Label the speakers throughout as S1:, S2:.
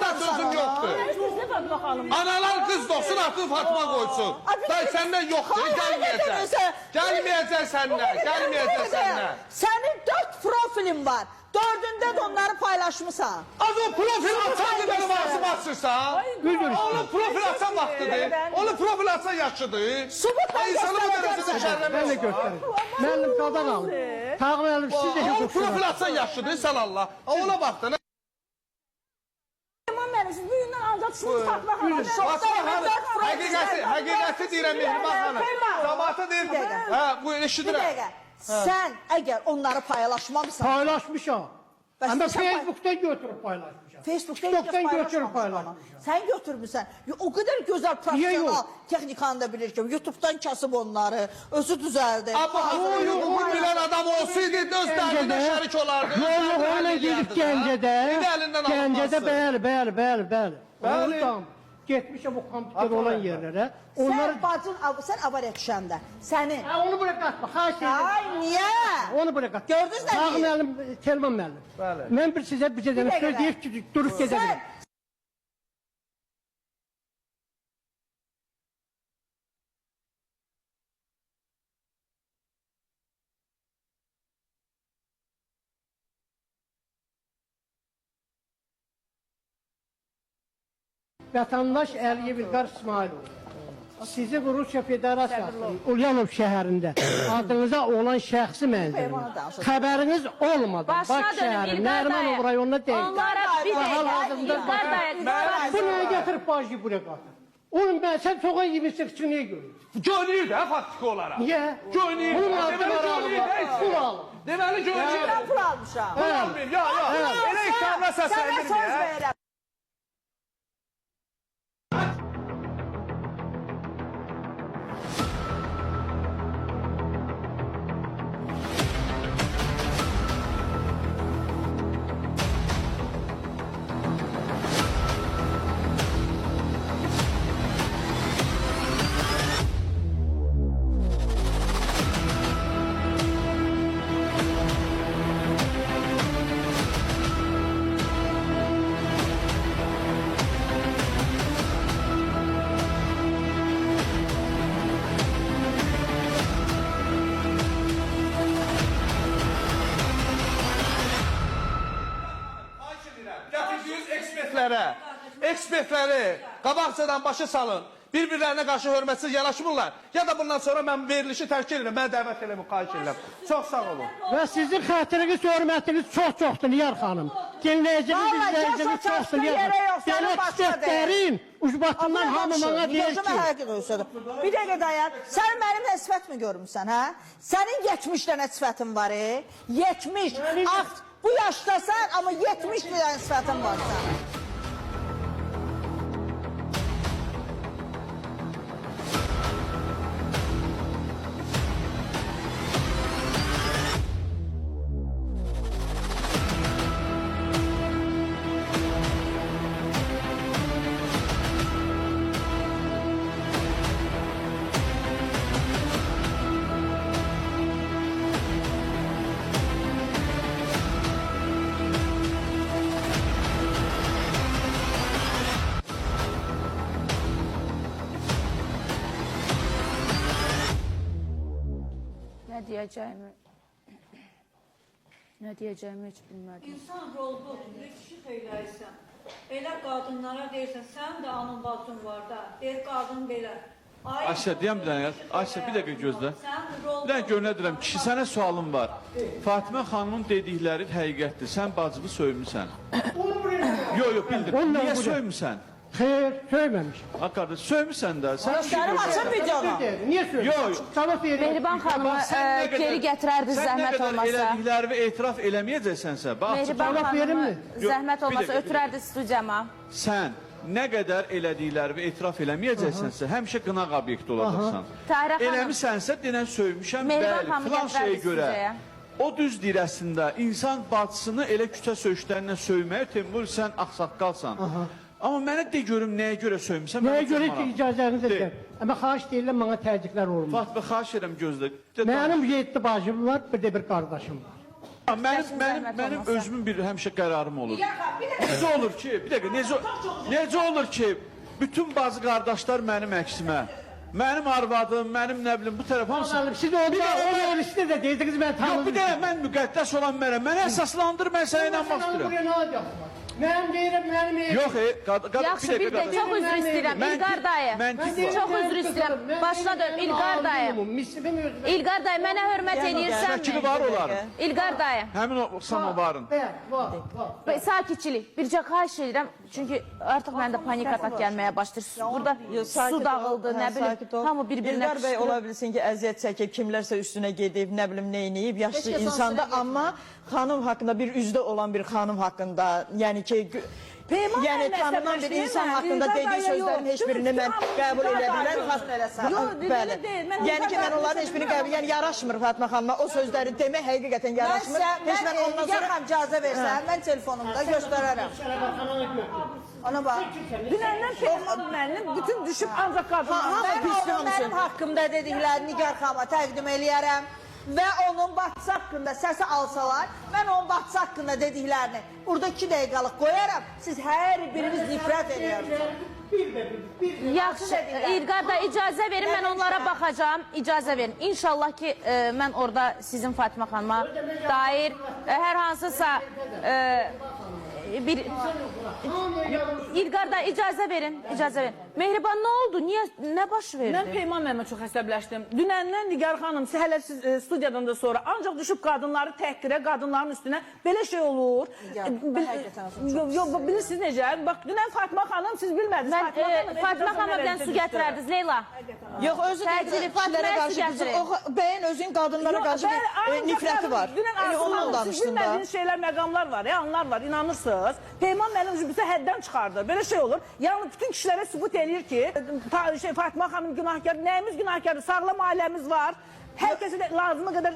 S1: Başda sözüm yoxdur. Analar qız doğsun, atını Fatıma qoysun. Day səndən yoxdur, gəlməyəcək. Gəlməyəcək səndən, gəlməyəcək səndən.
S2: Sənin 4 profilin var. 4'ünde de onları paylaşmışsan.
S1: Az o profil atsandı benim ağzımı açırsan. Onu profil atsan vaxtıdır. Onu profil atsan yaşıdır.
S2: Subutla
S1: İnsanı bu dərəcədə
S3: Ben de
S1: şərləmək.
S3: göstereyim. Müəllim qadan alın. Tağım müəllim siz de
S1: Onu
S3: gösterin.
S1: profil atsan yaşıdır, sən Allah. Ona baxdın.
S2: Tamam benim siz bugünden aldatsınız Fatma Hanım.
S1: Həqiqəti deyirəm Mehriban xanım. Cəmaata deyir. Hə, bu
S2: Bir
S1: eşidirəm.
S2: dəqiqə. Sen eğer onları paylaşmamışsan.
S3: Paylaşmışam.
S2: Bəs
S3: Ama
S2: sən
S3: Facebook'ta götürüp paylaşmışam.
S2: Facebook'ta
S3: TikTok'tan
S2: ilk
S3: götürüp
S2: paylaşmamışsın
S3: paylaşmışam.
S2: ama. Sen götürmüşsən. O kadar güzel profesyonel
S3: yok?
S2: texnikanı da bilir ki. YouTube'dan kasıb onları. Özü düzeldi.
S1: Ama bu bilen adam olsaydı öz dərdinə şərik olardı.
S3: Yok öyle gidip Gəncədə. Gəncədə bəli.
S1: Bəli.
S3: Tamam. Getmişəm o kompüter olan yerlere. Onları...
S2: Sen bacın, sen avariya düşəndə. Senin.
S3: Ha, onu bırak atma. Xahiş edirəm.
S2: Ay niye?
S3: Onu bırak atma.
S2: Gördünüz nə
S3: Tağım
S2: deyir?
S3: müəllim, Telman müəllim.
S1: Bəli.
S3: Mən bir sizə bir cədənim
S2: Bir
S3: söz
S2: dəqiqə.
S3: deyib ki, durup gedəbilirim. Vətəndaş Əliyev İlqar İsmailov, sizi Rusiya Federasiyası Ulyanov şəhərində adınıza olan şəxsi mənzilində xəbəriniz olmadan Bakı şəhəri Nərimanov rayonuna deyil.
S4: Onlara bir
S3: Bu nəyə gətirib bacı buraya qatır? Oğlum sən soğan yemişsin üçün niyə görüyorsun?
S1: Gönlüyü də faktiki olarak.
S3: Niyə?
S1: Gönlüyü.
S3: Bunun
S1: Deməli
S3: adını
S1: gönlüyü də
S3: pul alın.
S1: Deməli gönlüyü.
S2: Ben pul almışam.
S1: Pul almayayım, ya. Elə ikramla
S2: Sana
S1: səsləndir
S2: söz
S1: ya.
S2: verirəm.
S1: Gətirdiyiniz ekspertləri qabaqcadan başa salın. Bir-birlərinə qarşı hörmətsiz yanaşmırlar. Ya da bundan sonra mən verilişi tərk edirəm. Mən dəvət eləmi, xahiş edirəm. Çox sağ olun.
S3: Və sizin xətriniz, hörmətiniz çox-çoxdur Niyar xanım. Dinləyiciniz,
S2: Vallahi
S3: izləyiciniz
S2: çox
S3: çoxdur
S2: yere
S3: Niyar
S2: yok,
S3: xanım.
S2: senin
S3: Belə
S2: başına
S3: ekspertlərin ucbatından hamı bana deyir ki...
S2: Bir dəqiqə dayan. Sən mənim nə sifət mi görmüsən, hə? Sənin 70 dənə sifətin var, 70. Bu yaşdasan, amma 70 dənə sifətin var sənin.
S4: Ne diyeceğimi hiç bilmedim.
S5: İnsan roldur, kişi eləyirsən. Elə qadınlara deyirsən, sən də anın bacın var da, deyir qadın belə.
S6: Ayşə, deyəm bir dənə, Ayşə, bir dəqiqə gözlə.
S5: Sən
S6: Bir
S5: roldur.
S6: dənə görünə deyirəm, kişi sənə sualım var. Fatimə xanımın dedikləri həqiqətdir, sən bacını söymüsən. Yox, bildim. Niyə söymüsən?
S3: Xeyr, söyləməmiş.
S6: Ha, qardaş, söymüsən də. Sən
S2: Göstərim açın videonu.
S3: Niyə söyləməmiş?
S6: Yox.
S3: Cavab verin.
S4: Mehriban xanımı
S6: Sən nə qədər-
S4: geri gətirərdi
S6: Sən nə
S4: zəhmət
S6: qədər
S4: olmasa.
S6: elədikləri və etiraf eləməyəcəksənsə, bax,
S4: Mehriban
S3: cavab
S4: xanımı
S3: verimmi?
S4: zəhmət
S6: Yox, bir
S4: olmasa
S6: dəqiqə,
S4: ötürərdi studiyama.
S6: sən nə qədər elədikləri və etiraf eləməyəcəksənsə, həmişə qınaq obyekti olacaqsan.
S4: Tahirə xanım.
S6: Eləmisənsə, denən söymüşəm,
S4: Mehriban
S6: bəli,
S4: xanımı
S6: filan şeyə
S4: gətirərdi
S6: görə.
S4: studiyaya.
S6: O düz deyir əslində, insan bacısını elə küçə söyüşlərinə söyməyə Temur sən ağsaqqalsan. Amma mənə de görüm nəyə görə söymüsən.
S3: Nəyə
S6: mənə çox
S3: görə ki,
S6: maraqlıdır.
S3: icazənizi
S6: De.
S3: istəyir. Amma xahiş deyirəm, bana təzyiqlər olmaz.
S6: Fatma, xahiş edirəm gözlə. De,
S3: Mənim 7 bacım var, bir də bir qardaşım var.
S6: Mənim özümün bir həmişə qərarım olur. Necə olur ki, bir dəqiqə, necə olur ki, bütün bazı qardaşlar mənim əksimə, mənim arvadım, mənim nə bilim, bu tərəf hamısı...
S3: Siz o yerlisinde de deydiniz ben
S6: Yox,
S3: tanıdım.
S6: bir dəqiqə, mən müqəddəs olan mənə əsaslandır, mən sənə inanmaq istəyirəm.
S3: Mənim deyirəm, mənim evim.
S6: Yox,
S4: Yaxşı, bir də çox üzr istəyirəm. İlqar dayı. Çox üzr istəyirəm. Başına dön, İlqar dayı. İlqar dayı, mənə hörmət eləyirsən
S6: Vəkili var onların.
S4: İlqar dayı.
S6: Həmin o samovarın.
S4: Və sakitçilik. Bircə xahiş edirəm. Çünki artıq məndə panik atak gəlməyə başlayır. Burada su dağıldı, nə bilim, hamı bir-birinə
S7: İlqar bəy ola bilsin ki, əziyyət çəkib, kimlərsə üstünə gedib, nə bilim, neyniyib, yaşlı insanda, amma xanım haqqında, bir üzdə olan bir xanım haqqında, yəni ki, yəni tanınan bir insan haqqında dediyi sözlərin heç birini mən qəbul edə biləm. Bəli. Yəni ki, mən onların heç birini qəbul, yəni yaraşmır Fatma xanıma, o sözləri demək həqiqətən yaraşmır. Heç mən ondan sonra
S2: icazə versən, mən telefonumda göstərərəm. Ona bax. Dünəndən Peyman mənim bütün düşüb ancaq qadınlar. Mənim haqqımda dediklərini Nigar xanıma təqdim eləyərəm. Və onun Batsı haqqında səsi alsalar, mən onun Batsı haqqında dediklərini burada 2 dəqiqalıq qoyaram, siz hər biriniz nifrət ediyorsunuz.
S4: Yaxşı, İlqar da icazə verin, mən onlara baxacağım, icazə verin. İnşallah ki, mən orada sizin Fatimə xanıma dair hər hansısa bir... İlqar da icazə verin, icazə verin. Mehriban, nə oldu? Nə baş verdi?
S8: Mən Peyman müəllimə çox əsəbləşdim. Dünəndən Nigar xanım, hələ siz studiyadan da sonra ancaq düşüb qadınları təhqirə, qadınların üstünə belə şey olur. Bilirsiniz necə? Bax, dünən Fatimə xanım, siz bilmədiniz.
S4: Fatimə xanımla bilən su gətirərdiniz, Leyla.
S7: Yox, özü kişilərə qarşı, o bəyin özünün qadınlara qarşı bir nifrəti var. Ondan danışdın da.
S8: Siz bilmədiyiniz şeylər, məqamlar var, anlar var, inanırsınız. Peyman müəllim bizə həddən çıxardır. Belə şey olur. Yəni, bütün kişilərə sübut eləyir ki, Fatimə xanım günahkar, nəyimiz günahkardır? Sağlam ailəmiz var. Hər kəsə də lazımı qədər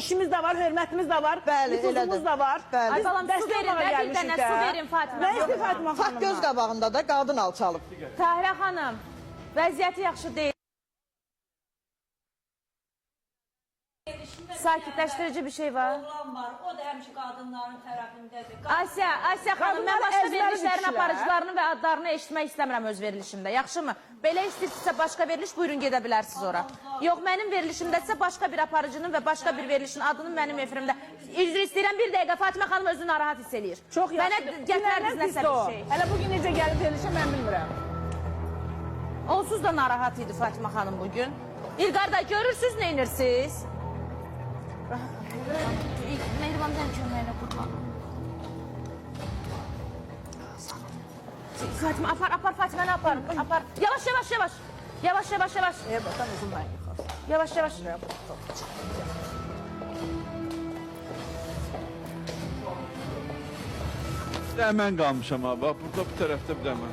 S8: işimiz də var, hörmətimiz də var, nüfuzumuz da var.
S4: Ay balam, su verin, bir dənə su verin Fatimə.
S8: Nə istəyir Fatimə
S7: Fakt göz qabağında da qadın alçalıb.
S4: Tahirə xanım, vəziyyəti yaxşı deyil. Sakitləşdirici bir şey var.
S5: Oğlan var, o da həmişə qadınların tərəfindədir.
S4: Asya xanım, mən başqa
S8: əzbəri
S4: verilişlərin
S8: kişilər.
S4: aparıcılarını və adlarını eşitmək istəmirəm öz verilişimdə, yaxşımı? Belə istəyirsinizsə başqa veriliş, buyurun gedə bilərsiniz ora. Yox, mənim verilişimdəsə başqa bir aparıcının və başqa bir verilişin adının mənim efirimdə. Üzr istəyirəm, bir dəqiqə Fatimə xanım özünü narahat hiss eləyir.
S8: Çox yaxşı.
S4: Mənə gətirərdiniz nəsə bir şey.
S8: Hələ bugün necə gəlib verilişə mən bilmirəm.
S4: Onsuz da narahat idi Fatimə xanım bugün. İlqar da görürsünüz, neynirsiz? Mehriban'dan köməyinə qurban. Fatimə, apar Fatiməni apar. Yavaş. Yavaş.
S6: Bir də mən qalmışam ha, bax, burada bu tərəfdə bir də mən.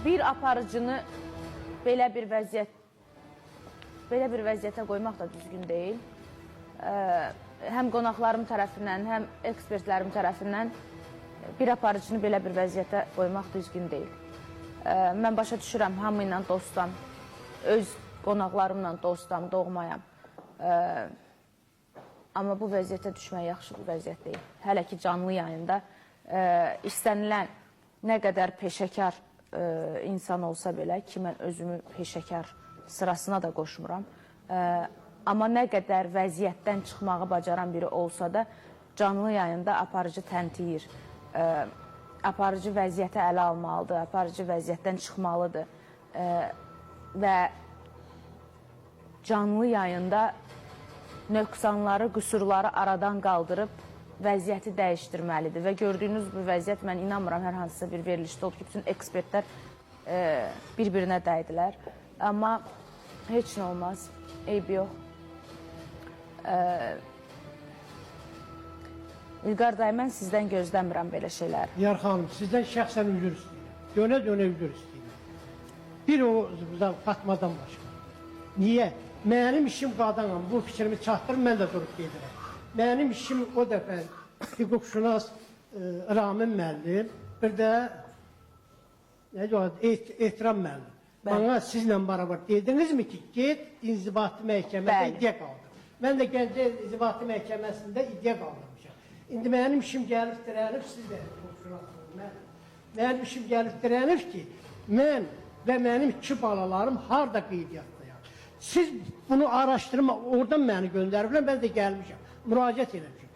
S4: Bir aparıcını belə bir vəziyyətə qoymaq da düzgün deyil. Həm qonaqlarım tərəfindən, həm ekspertlərim tərəfindən bir aparıcını belə bir vəziyyətə qoymaq düzgün deyil. Mən başa düşürəm, hamı ilə dostam, öz qonaqlarımla dostam, doğmayam. Amma bu vəziyyətə düşmək yaxşı bir vəziyyət deyil. Hələ ki canlı yayında istənilən nə qədər peşəkar insan olsa belə ki, mən özümü peşəkar sırasına da qoşmuram. Amma nə qədər vəziyyətdən çıxmağı bacaran biri olsa da canlı yayında aparıcı təntiyir. Aparıcı vəziyyəti ələ almalıdır, aparıcı vəziyyətdən çıxmalıdır. Və canlı yayında nöqsanları, qüsurları aradan qaldırıb vəziyyəti dəyişdirməlidir və gördüyünüz bu vəziyyət, mən inanmıram hər hansısa bir verilişdə olub ki, bütün ekspertlər bir-birinə dəydilər. Amma Heç nə olmaz. Eybi yox. İlqar dayı, mən sizdən gözləmirəm belə şeylər.
S3: Niyar xanım, sizdən şəxsən üzr istəyirəm. Dönə-dönə üzr istəyirəm. Bir o Fatmadan başqa. Niyə? Mənim işim qadınam, bu fikrimi çatdırım, mən də durub gedirəm. Mənim işim o dəfə hüquqşünas Ramin müəllim, bir də Ehtiram müəllim. Bana sizlə beraber dedinizmi ki, get İnzibati Məhkəmədə iddia qaldır. Mən də Gəncə İnzibati Məhkəməsində iddia qaldırmışam. İndi mənim işim gəlib dirənib, siz də mənim işim gəlib dirənib ki, mən və mənim 2 balalarım harada qeydiyyatdayam. Siz bunu araşdırma, oradan məni göndəriblər, mən də gəlmişəm, müraciət eləmişəm.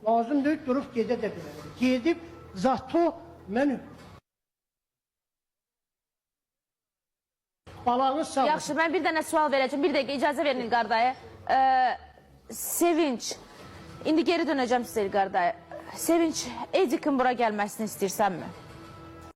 S3: Lazım deyil, durub gedə də bilərəm. Gedib, zato mən balanız sağ olun.
S4: Yaxşı, mən bir dənə sual verəcəm, bir dəqiqə icazə verin İlqar dayı. Sevinç, indi geri dönəcəm sizə İlqar dayı. Sevinç, Edikin bura gəlməsini istəyirsənmi?